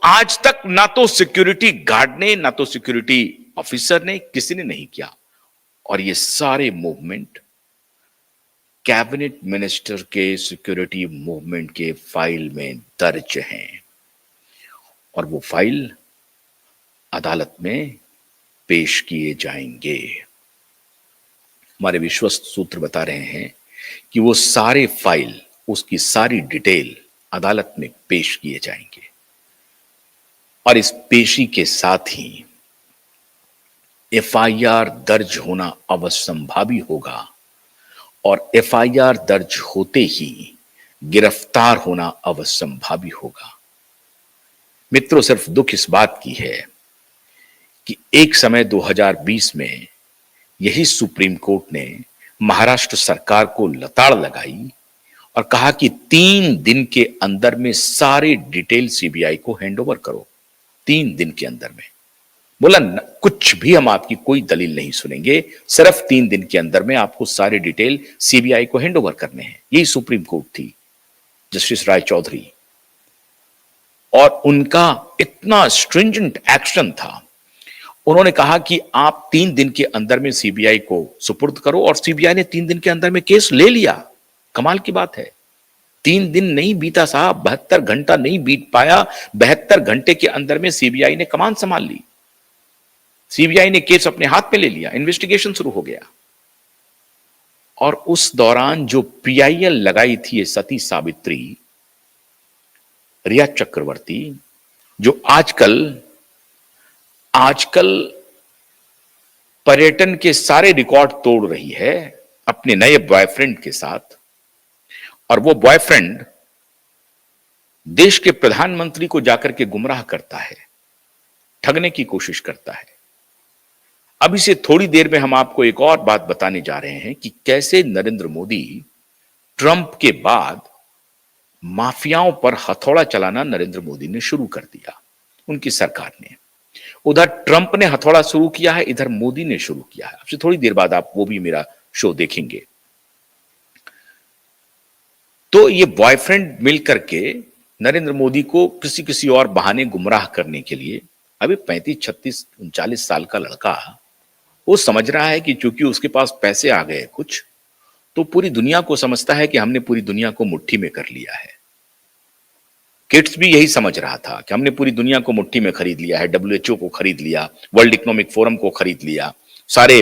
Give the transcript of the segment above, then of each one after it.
आज तक ना तो सिक्योरिटी गार्ड ने, ना तो सिक्योरिटी ऑफिसर ने, किसी ने नहीं किया। और ये सारे मूवमेंट कैबिनेट मिनिस्टर के सिक्योरिटी मूवमेंट के फाइल में दर्ज हैं और वो फाइल अदालत में पेश किए जाएंगे। हमारे विश्वस्त सूत्र बता रहे हैं कि वो सारे फाइल, उसकी सारी डिटेल अदालत में पेश किए जाएंगे और इस पेशी के साथ ही एफआईआर दर्ज होना अवश्यंभावी होगा और एफआईआर दर्ज होते ही गिरफ्तार होना अवश्यंभावी होगा। मित्रों, सिर्फ दुख इस बात की है कि एक समय 2020 में यही सुप्रीम कोर्ट ने महाराष्ट्र सरकार को लताड़ लगाई और कहा कि 3 दिन के अंदर में सारे डिटेल सीबीआई को हैंडओवर करो। 3 दिन के अंदर में बोला कुछ भी हम आपकी कोई दलील नहीं सुनेंगे, सिर्फ 3 दिन के अंदर में आपको सारे डिटेल सीबीआई को हैंडओवर करने हैं। यही सुप्रीम कोर्ट थी, जस्टिस राय चौधरी। और उनका इतना स्ट्रिंजेंट एक्शन था, उन्होंने कहा कि आप 3 दिन के अंदर में सीबीआई को सुपुर्द करो और सीबीआई ने 3 दिन के अंदर में केस ले लिया। कमाल की बात है, 3 दिन नहीं बीता साहब, 72 घंटा नहीं बीत पाया। 72 घंटे के अंदर में सीबीआई ने कमान संभाल ली, सीबीआई ने केस अपने हाथ में ले लिया, इन्वेस्टिगेशन शुरू हो गया। और उस दौरान जो पीआईएल लगाई थी ये सती सावित्री रिया चक्रवर्ती, जो आजकल पर्यटन के सारे रिकॉर्ड तोड़ रही है अपने नए बॉयफ्रेंड के साथ, और वो बॉयफ्रेंड देश के प्रधानमंत्री को जाकर के गुमराह करता है, ठगने की कोशिश करता है। अभी से थोड़ी देर में हम आपको एक और बात बताने जा रहे हैं कि कैसे नरेंद्र मोदी ट्रंप के बाद माफियाओं पर हथौड़ा चलाना नरेंद्र मोदी ने शुरू कर दिया, उनकी सरकार ने। उधर ट्रंप ने हथौड़ा शुरू किया है, इधर मोदी ने शुरू किया है। आपसे थोड़ी देर बाद आप वो भी मेरा शो देखेंगे। तो ये बॉयफ्रेंड मिलकर के नरेंद्र मोदी को किसी किसी और बहाने गुमराह करने के लिए, अभी 35, 36, 39 साल का लड़का, वो समझ रहा है कि चूंकि उसके पास पैसे आ गए कुछ, तो पूरी दुनिया को समझता है कि हमने पूरी दुनिया को मुट्ठी में कर लिया है। किट्स भी यही समझ रहा था कि हमने पूरी दुनिया को मुट्ठी में खरीद लिया है, डब्ल्यूएचओ को खरीद लिया, वर्ल्ड इकोनॉमिक फोरम को खरीद लिया, सारे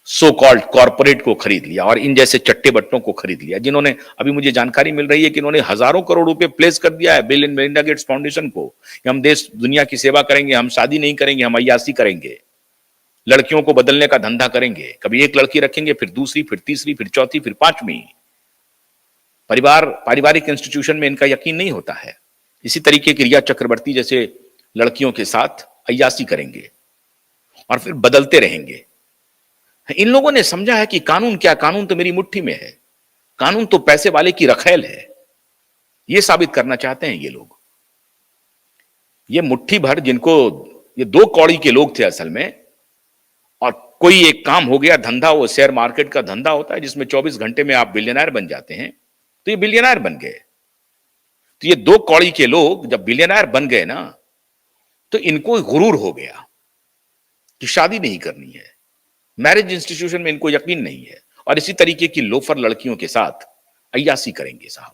सो कॉल्ड कॉर्पोरेट को खरीद लिया और इन जैसे चट्टे बट्टों को खरीद लिया, जिन्होंने, अभी मुझे जानकारी मिल रही है कि इन्होंने हजारों करोड़ रुपए प्लेस कर दिया है bill and Melinda Gates foundation को कि हम देश दुनिया की सेवा करेंगे, हम शादी नहीं करेंगे, हम अय्यासी करेंगे, लड़कियों को बदलने का धंधा करेंगे, कभी एक लड़की रखेंगे, फिर दूसरी, फिर तीसरी, फिर चौथी, फिर 5वीं। पारिवारिक इंस्टीट्यूशन में इनका यकीन नहीं होता है। इसी तरीके की रिया चक्रवर्ती जैसे लड़कियों के साथ अय्यासी करेंगे और फिर बदलते रहेंगे। इन लोगों ने समझा है कि कानून क्या, कानून तो मेरी मुट्ठी में है, कानून तो पैसे वाले की रखेल है, ये साबित करना चाहते हैं ये लोग। ये मुट्ठी भर जिनको, ये 2 कौड़ी के लोग थे असल में, और कोई एक काम हो गया, धंधा, वो शेयर मार्केट का धंधा होता है जिसमें 24 घंटे में आप बिलियनर बन जाते हैं, तो ये बिलियनर बन गए। तो ये 2 कौड़ी के लोग जब बिलियनर बन गए ना, तो इनको गुरूर हो गया कि शादी नहीं करनी है, मैरिज इंस्टीट्यूशन में इनको यकीन नहीं है, और इसी तरीके की लोफर लड़कियों के साथ अय्यासी करेंगे साहब।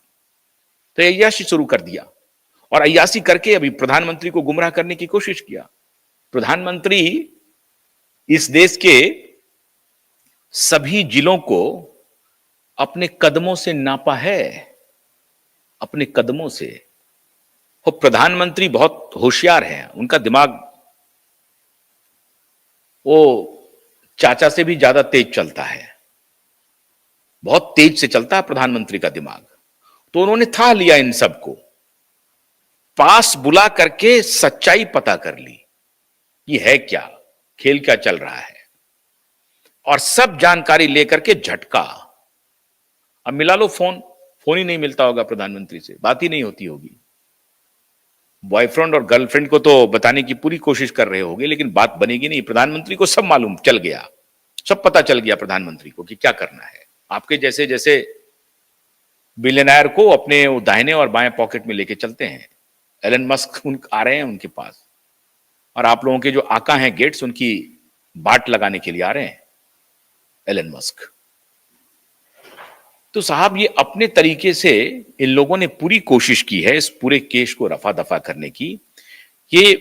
तो अय्यासी शुरू कर दिया और अय्यासी करके अभी प्रधानमंत्री को गुमराह करने की कोशिश किया। प्रधानमंत्री इस देश के सभी जिलों को अपने कदमों से नापा है, अपने कदमों से। वो प्रधानमंत्री बहुत होशियार हैं, उनका दिमाग वो चाचा से भी ज्यादा तेज चलता है, बहुत तेज से चलता है प्रधानमंत्री का दिमाग। तो उन्होंने था लिया इन सबको, पास बुला करके सच्चाई पता कर ली, ये है क्या, खेल क्या चल रहा है, और सब जानकारी लेकर के झटका। अब मिला लो फोन, फोन ही नहीं मिलता होगा प्रधानमंत्री से, बात ही नहीं होती होगी। बॉयफ्रेंड और गर्लफ्रेंड को तो बताने की पूरी कोशिश कर रहे होंगे, लेकिन बात बनेगी नहीं। प्रधानमंत्री को सब मालूम चल गया, सब पता चल गया प्रधानमंत्री को कि क्या करना है। आपके जैसे जैसे बिलियनर को अपने दाहिने और बाएं पॉकेट में लेके चलते हैं, एलन मस्क उन आ रहे हैं उनके पास, और आप लोगों के जो आका हैं गेट्स, उनकी बाट लगाने के लिए आ रहे हैं एलन मस्क। तो साहब ये अपने तरीके से इन लोगों ने पूरी कोशिश की है इस पूरे केस को रफा दफा करने की। ये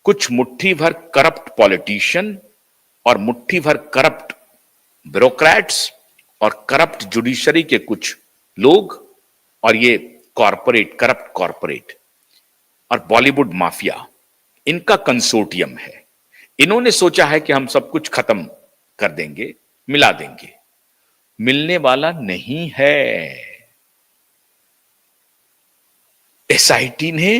कुछ मुट्ठी भर करप्ट पॉलिटिशियन और मुट्ठी भर करप्ट ब्यूरोक्रेट्स और करप्ट जुडिशरी के कुछ लोग और ये कॉरपोरेट, करप्ट कॉरपोरेट और बॉलीवुड माफिया, इनका कंसोर्टियम है। इन्होंने सोचा है कि हम सब कुछ खत्म कर देंगे, मिला देंगे। मिलने वाला नहीं है। एसआईटी ने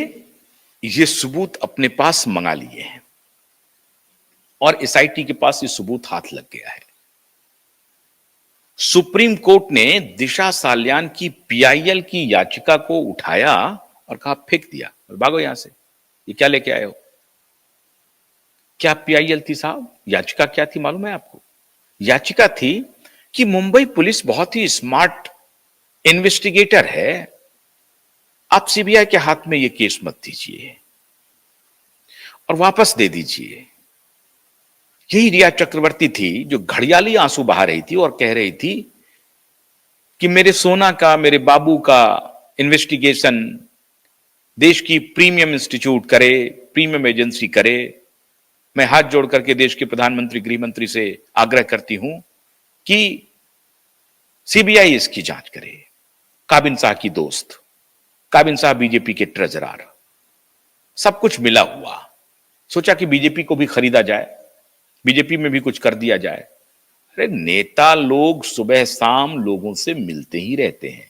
ये सबूत अपने पास मंगा लिए हैं और एसआईटी के पास ये सबूत हाथ लग गया है। सुप्रीम कोर्ट ने दिशा साल्यान की पीआईएल की याचिका को उठाया और कहा फेंक दिया और भागो यहां से, ये क्या लेके आए हो। क्या पीआईएल थी साहब? याचिका क्या थी मालूम है आपको? याचिका थी कि मुंबई पुलिस बहुत ही स्मार्ट इन्वेस्टिगेटर है, आप सीबीआई के हाथ में ये केस मत दीजिए और वापस दे दीजिए। यही रिया चक्रवर्ती थी जो घड़ियाली आंसू बहा रही थी और कह रही थी कि मेरे सोना का, मेरे बाबू का इन्वेस्टिगेशन देश की प्रीमियम इंस्टीट्यूट करे, प्रीमियम एजेंसी करे। मैं हाथ जोड़ करके देश के प्रधानमंत्री, गृह मंत्री से आग्रह करती हूं कि सीबीआई इसकी जांच करे। काबिन शाह की दोस्त, काबिन शाह बीजेपी के ट्रेजरर, सब कुछ मिला हुआ। सोचा कि बीजेपी को भी खरीदा जाए, बीजेपी में भी कुछ कर दिया जाए। अरे नेता लोग सुबह शाम लोगों से मिलते ही रहते हैं।